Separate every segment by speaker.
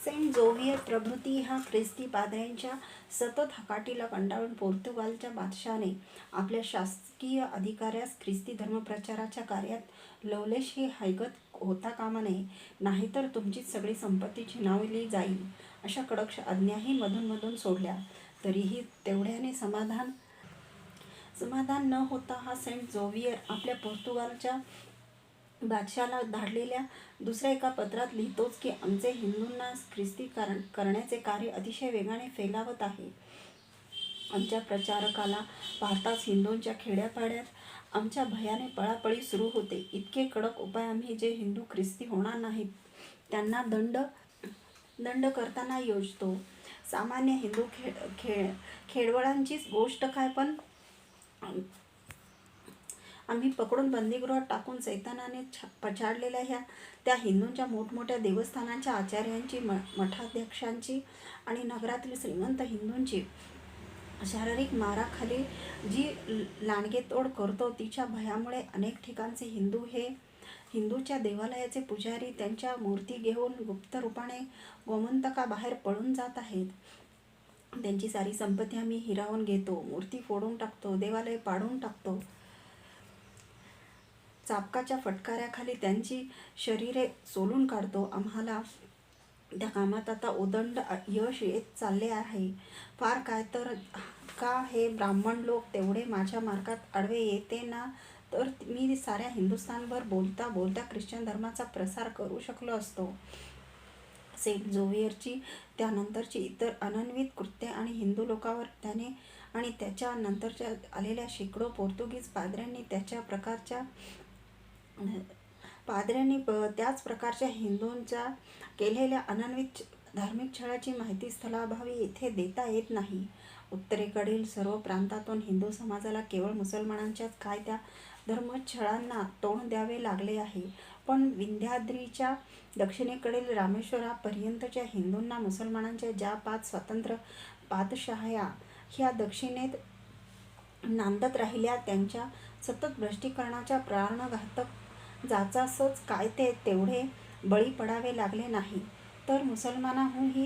Speaker 1: Saint झोवियर प्रभृती ह्या ख्रिस्ती पाद्र्यांच्या सतत हकाटीला कंटाळून पोर्तुगालच्या बादशहाने आपल्या शासकीय अधिकाऱ्यास ख्रिस्ती धर्मप्रचाराच्या कार्यात लवलेशही हयगत होता कामा नये, नाहीतर तुमची सगळी संपत्ती छिनावली जाईल, अशा कडक आज्ञाही मधून सोडल्या. तरीही तेवढ्याने समाधान न होता हा सेंट झोवियर आपल्या पोर्तुगालच्या बादशहाला धाडलेल्या दुसऱ्या एका पत्रात लिहितोच की आमचे हिंदूंना ख्रिस्ती करण्याचे कार्य अतिशय वेगाने फैलावत आहे. आमच्या प्रचारकाला पाहताच हिंदूंच्या खेड्यापाड्यात आमच्या भयाने पळापळी सुरू होते. इतके कडक उपाय आम्ही जे हिंदू ख्रिस्ती होणार नाहीत त्यांना दंड करताना योजतो. सामान्य हिंदू खेडवळांचीच गोष्ट काय, पण आम्ही पकडून बंदीगृहात टाकून सैतानाने पछाडलेल्या त्या हिंदूंच्या मोठमोठ्या देवस्थानांच्या आचार्यांची, मठाध्यक्षांची आणि नगरातील श्रीमंत हिंदूंची शारीरिक माराखाली जी लांडगेतोड करतो, तिच्या भयामुळे अनेक ठिकाणचे हिंदूच्या देवालयाचे पुजारी त्यांच्या मूर्ती घेऊन गुप्त रूपाने गोमंतकाबाहेर पळून जात आहेत. त्यांची सारी संपत्ती आम्ही हिरावून घेतो, मूर्ती फोडून टाकतो, देवालय पाडून टाकतो. चाबकाच्या फटकाऱ्याखाली त्यांची शरीरे सोलून काढतो. आम्हाला त्या कामात आता उदंड यश येत चालले आहे. फार काय तर का हे ब्राह्मण लोक तेवढे माझ्या मार्गात आडवे येते ना, तर मी साऱ्या हिंदुस्थानभर बोलता बोलता ख्रिश्चन धर्माचा प्रसार करू शकलो असतो. सेंट झोवियरची त्यानंतरची इतर अनन्वित कृत्ये आणि हिंदू लोकांवर त्याने आणि त्याच्या नंतरच्या आलेल्या शेकडो पोर्तुगीज पाद्र्यांनी त्याच प्रकारच्या हिंदूंच्या केलेल्या अनन्वित धार्मिक छळाची माहिती स्थलाभावी येथे देता येत नाही. उत्तरेकडील सर्व प्रांतातून हिंदू समाजाला केवळ मुसलमानांच्याच काय त्या धर्मछळांना तोंड द्यावे लागले आहे, पण विंध्याद्रीच्या दक्षिणेकडील रामेश्वरापर्यंतच्या हिंदूंना मुसलमानांच्या ज्या 5 स्वतंत्र पातशाह्या ह्या दक्षिणेत नांदत राहिल्या, त्यांच्या सतत भ्रष्टीकरणाच्या प्राणघातक जाचासच काय तेवढे बळी पडावे लागले नाही, तर मुसलमानांहूनही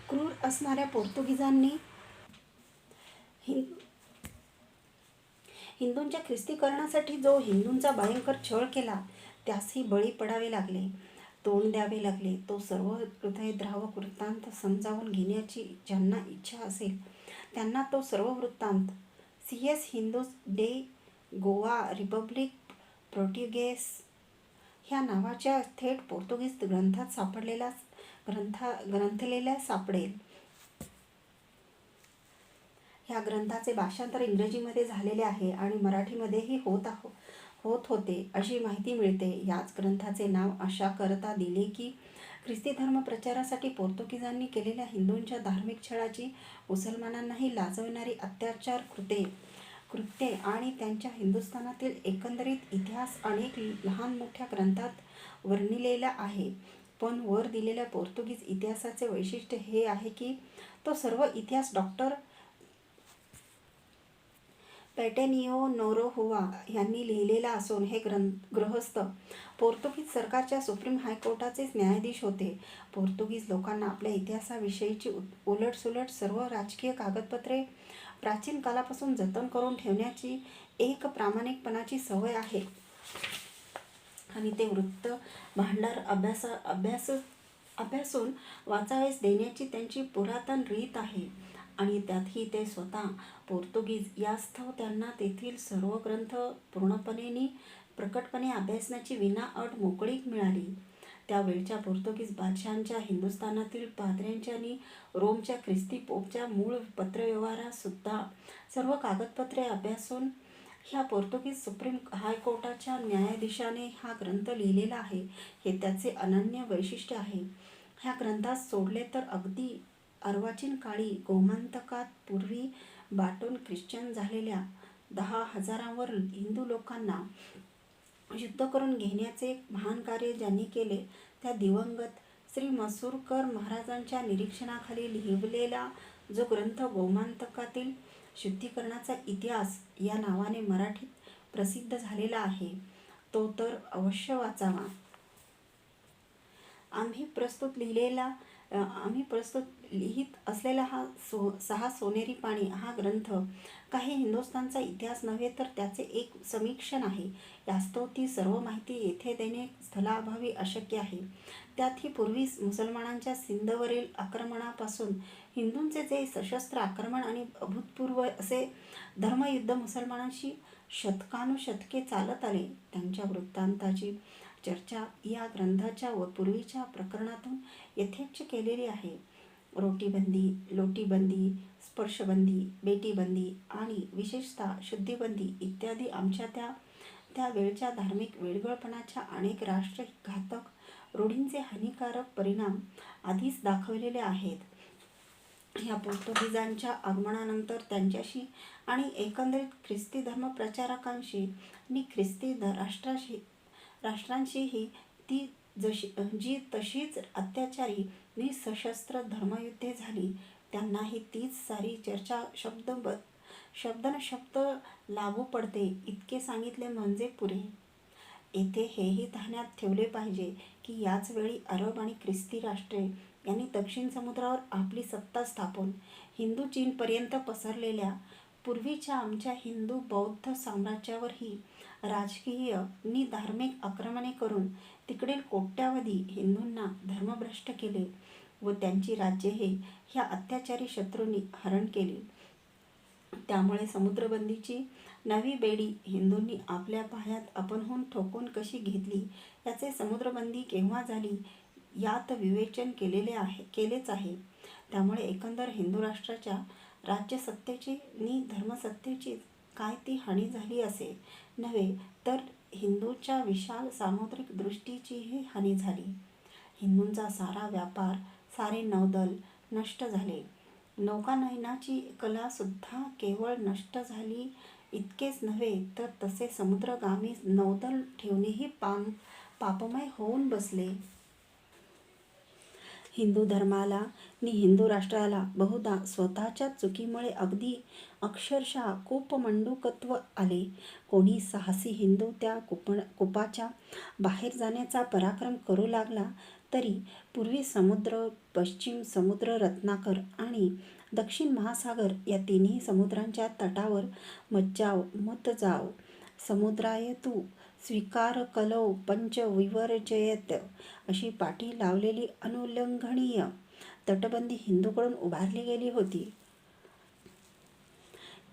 Speaker 1: क्रूर असणाऱ्या पोर्तुगीजांनी हिंदूंच्या ख्रिस्तीकरणासाठी जो हिंदूंचा भयंकर छळ केला, त्यासही बळी पडावे लागले, तोंड द्यावे लागले. तो सर्व हृदयद्रावक वृत्तांत समजावून घेण्याची ज्यांना इच्छा असेल त्यांना तो सर्व वृत्तांत सी.एस. हिंदूज डे गोवा रिपब्लिक पोर्ट्युगेस ह्या नावाच्या थेट पोर्तुगीज ग्रंथात ग्रंथलेल्या सापडेल. ह्या ग्रंथाचे भाषांतर इंग्रजीमध्ये झालेले आहे आणि मराठीमध्येही होत होते अशी माहिती मिळते. याच ग्रंथाचे नाव अशा करता दिले की ख्रिस्ती धर्म प्रचारासाठी पोर्तुगीजांनी केलेल्या हिंदूंच्या धार्मिक छळाची, मुसलमानांनाही लाजविणारी अत्याचार कृत्ये आणि त्यांच्या हिंदुस्थानातील एकंदरीत इतिहास अनेक लहान मोठ्या ग्रंथात वर्णिलेला आहे. पण वर दिलेल्या पोर्तुगीज इतिहासाचे वैशिष्ट्य हे आहे की तो सर्व इतिहास डॉ. पेटेनियो नोरोहुआ यांनी लिहिलेला असून हे गृहस्थ पोर्तुगीज सरकारच्या सुप्रीम हायकोर्टाचेच न्यायाधीश होते. पोर्तुगीज लोकांना आपल्या इतिहासाविषयीची उलटसुलट सर्व राजकीय कागदपत्रे प्राचीन कालापासून जतन करून ठेवण्याची एक प्रामाणिकपणाची सवय आहे आणि ते वृत्त भांडार अभ्यासून वाचावयास देण्याची त्यांची पुरातन रीत आहे. आणि त्यातही ते स्वतः पोर्तुगीज यास्तव त्यांना तेथील सर्व ग्रंथ पूर्णपणे प्रकटपणे अभ्यासण्याची विनाअट मोकळीक मिळाली. त्यावेळच्या पोर्तुगीज बादशहांच्या, हिंदुस्थानातील पाद्र्यांच्या आणि रोमच्या ख्रिस्ती पोपच्या मूळ पत्रव्यवहारातसुद्धा सर्व कागदपत्रे अभ्यासून ह्या पोर्तुगीज सुप्रीम हायकोर्टाच्या न्यायाधीशाने हा ग्रंथ लिहिलेला आहे, हे त्याचे अनन्य वैशिष्ट्य आहे. ह्या ग्रंथात सोडले तर अगदी अर्वाचीन काळी गोमंतकात पूर्वी बाटून ख्रिश्चन झालेल्या 10,000 हिंदू लोकांना शुद्ध करून घेण्याचे महान कार्य ज्यांनी केले, त्या दिवंगत श्री मसूरकर महाराजांच्या निरीक्षणाखाली लिहिलेला जो ग्रंथ गोमंतकातील शुद्धीकरणाचा इतिहास या नावाने मराठीत प्रसिद्ध झालेला आहे, तो तर अवश्य वाचावा. आम्ही प्रस्तुत लिहिलेला आम्ही प्रस्तुत लिहित असलेला हा 6 सोनेरी पाणी हा ग्रंथ काही हिंदुस्थानचा इतिहास नव्हे तर त्याचे एक समीक्षण आहे. यास्तव ती सर्व माहिती येथे देणे स्थलाअभावी अशक्य आहे. त्यातही पूर्वी मुसलमानांच्या सिंधवरील आक्रमणापासून हिंदूंचे जे सशस्त्र आक्रमण आणि अभूतपूर्व असे धर्मयुद्ध मुसलमानांशी शतकानुशतके चालत आले, त्यांच्या वृत्तांताची चर्चा या ग्रंथाच्या व पूर्वीच्या प्रकरणातून यथेच्छ केलेली आहे. रोटीबंदी, लोटीबंदी, स्पर्शबंदी, बेटीबंदी आणि विशेषतः शुद्धीबंदी इत्यादी आमच्या त्या वेळच्या धार्मिक वेडगळपणाच्या अनेक राष्ट्रघातक रूढींचे हानिकारक परिणाम आधीच दाखवलेले आहेत. या पोर्तुगीजांच्या आगमनानंतर त्यांच्याशी आणि एकंदरीत ख्रिस्ती धर्मप्रचारकांशी आणि ख्रिस्ती राष्ट्रांशीही जी तशीच अत्याचारी निसशस्त्र धर्मयुद्धे झाली, त्यांनाही तीच सारी चर्चा शब्दनशब्द लागू पडते इतके सांगितले म्हणजे पुरे. येथे हेही ध्यानात ठेवले पाहिजे की याच वेळी अरब आणि ख्रिस्ती राष्ट्रे यांनी दक्षिण समुद्रावर आपली सत्ता स्थापून हिंदू चीनपर्यंत पसरलेल्या पूर्वीच्या आमच्या हिंदू बौद्ध साम्राज्यावरही राजकीय नि धार्मिक आक्रमणे करून तिकडील कोट्यावधी हिंदूंना धर्मभ्रष्ट केले व त्यांची राज्येही ह्या अत्याचारी शत्रूंनी हरण केली. त्यामुळे समुद्रबंदीची नवी बेडी हिंदूंनी आपल्या पायात आपणहून ठोकून कशी घेतली याचे समुद्रबंदी केव्हा झाली यात विवेचन केलेच आहे. त्यामुळे एकंदर हिंदू राष्ट्राच्या राज्यसत्तेची नि धर्मसत्तेचीच काय ती हानी झाली असे नव्हे तर हिंदूच्या विशाल सामुद्रिक दृष्टीचीही हानी झाली. हिंदूंचा सारा व्यापार, सारे नौदल नष्ट झाले. नौकानयनाची कलासुद्धा केवळ नष्ट झाली इतकेच नव्हे तर तसे समुद्रगामी नौदल ठेवणेही पापमय होऊन बसले. हिंदू धर्माला नि हिंदू राष्ट्राला बहुधा स्वतःच्या चुकीमुळे अगदी अक्षरशः कूपमंडूकत्व आले. कोणी साहसी हिंदू त्या कूपाच्या बाहेर जाण्याचा पराक्रम करू लागला तरी पूर्वी समुद्र, पश्चिम समुद्र रत्नाकर आणि दक्षिण महासागर या तिन्ही समुद्रांच्या तटावर मज्जाव समुद्राय तू स्वीकार कलौ पंच विवर्जयत अशी पाटी लावलेली अनुल्लंघनीय तटबंदी हिंदूकडून उभारली गेली होती.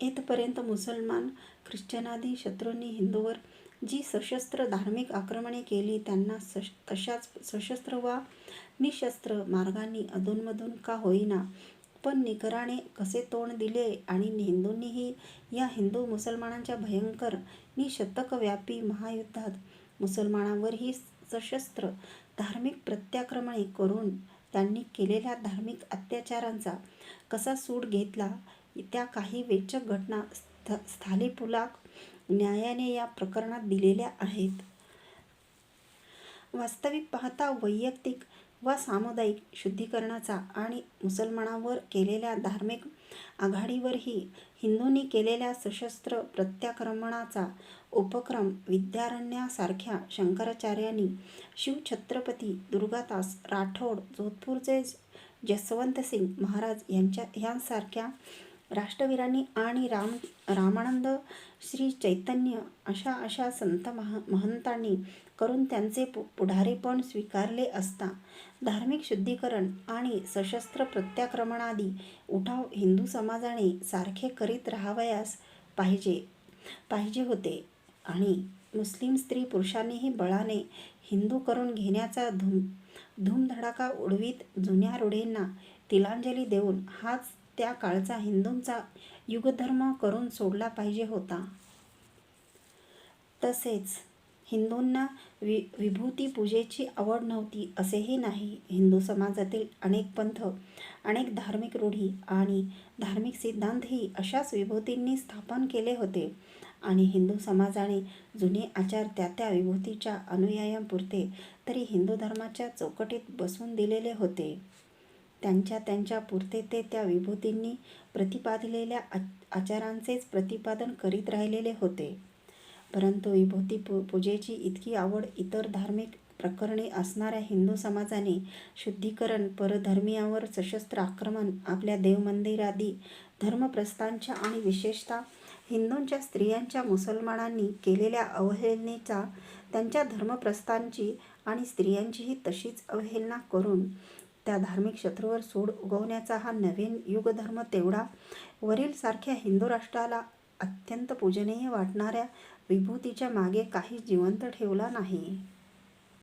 Speaker 1: येथपर्यंत मुसलमान ख्रिश्चनादी शत्रूंनी हिंदूवर जी सशस्त्र धार्मिक आक्रमणे केली त्यांना तशाच सशस्त्र वा निशस्त्र मार्गांनी अधूनमधून का होईना पण निकराने कसे तोंड दिले आणि हिंदूंनीही या हिंदू मुसलमानांच्या भयंकर नि शतकव्यापी महायुद्धात मुसलमानांवरही सशस्त्र धार्मिक प्रत्याक्रमणे करून त्यांनी केलेल्या धार्मिक अत्याचारांचा कसा सूड घेतला त्या काही वेचक घटना स्थालिपुलाक न्यायाने या प्रकरणात दिलेल्या आहेत. वास्तविक पाहता वैयक्तिक वा सामुदायिक शुद्धीकरणाचा आणि मुसलमानांवर केलेल्या धार्मिक आघाडीवरही हिंदूंनी केलेल्या सशस्त्र प्रत्याक्रमणाचा उपक्रम विद्यारण्यासारख्या शंकराचार्यांनी, शिवछत्रपती दुर्गादास राठोड, जोधपूरचे जसवंतसिंग महाराज यांसारख्या राष्ट्रवीरांनी आणि रामानंद श्री चैतन्य अशा संत महंतांनी करून त्यांचे पुढारीपण स्वीकारले असता धार्मिक शुद्धीकरण आणि सशस्त्र प्रत्याक्रमणादी उठाव हिंदू समाजाने सारखे करीत राहावयास पाहिजे होते आणि मुस्लिम स्त्री पुरुषांनीही बळाने हिंदू करून घेण्याचा धूमधडाका उडवीत जुन्या रूढींना तिलांजली देऊन हाच त्या काळचा हिंदूंचा युगधर्म करून सोडला पाहिजे होता. तसेच हिंदूंना विभूती पूजेची आवड नव्हती असेही नाही. हिंदू समाजातील अनेक पंथ, अनेक धार्मिक रूढी आणि धार्मिक सिद्धांतही अशाच विभूतींनी स्थापन केले होते आणि हिंदू समाजाने जुने आचार त्या विभूतीच्या अनुयायांपुरते तरी हिंदू धर्माच्या चौकटीत बसवून दिलेले होते. त्यांच्या पुरते ते त्या विभूतींनी प्रतिपादिलेल्या आचारांचेच प्रतिपादन करीत राहिलेले होते. परंतु विभूती पूजेची इतकी आवड इतर धार्मिक प्रकरणी असणाऱ्या हिंदू समाजाने शुद्धीकरण, परधर्मीयांवर सशस्त्र आक्रमण, आपल्या देवमंदिरादी धर्मप्रस्थांच्या आणि विशेषतः हिंदूंच्या स्त्रियांच्या मुसलमानांनी केलेल्या अवहेलनेचा, त्यांच्या धर्मप्रस्थांची आणि स्त्रियांचीही तशीच अवहेलना करून त्या धार्मिक शत्रूवर सूड उगवण्याचा हा नवीन युगधर्म तेवढा वरील सारख्या हिंदू राष्ट्राला अत्यंत पूजनीय वाटणाऱ्या विभूतीच्या मागे काही जिवंत ठेवला नाही.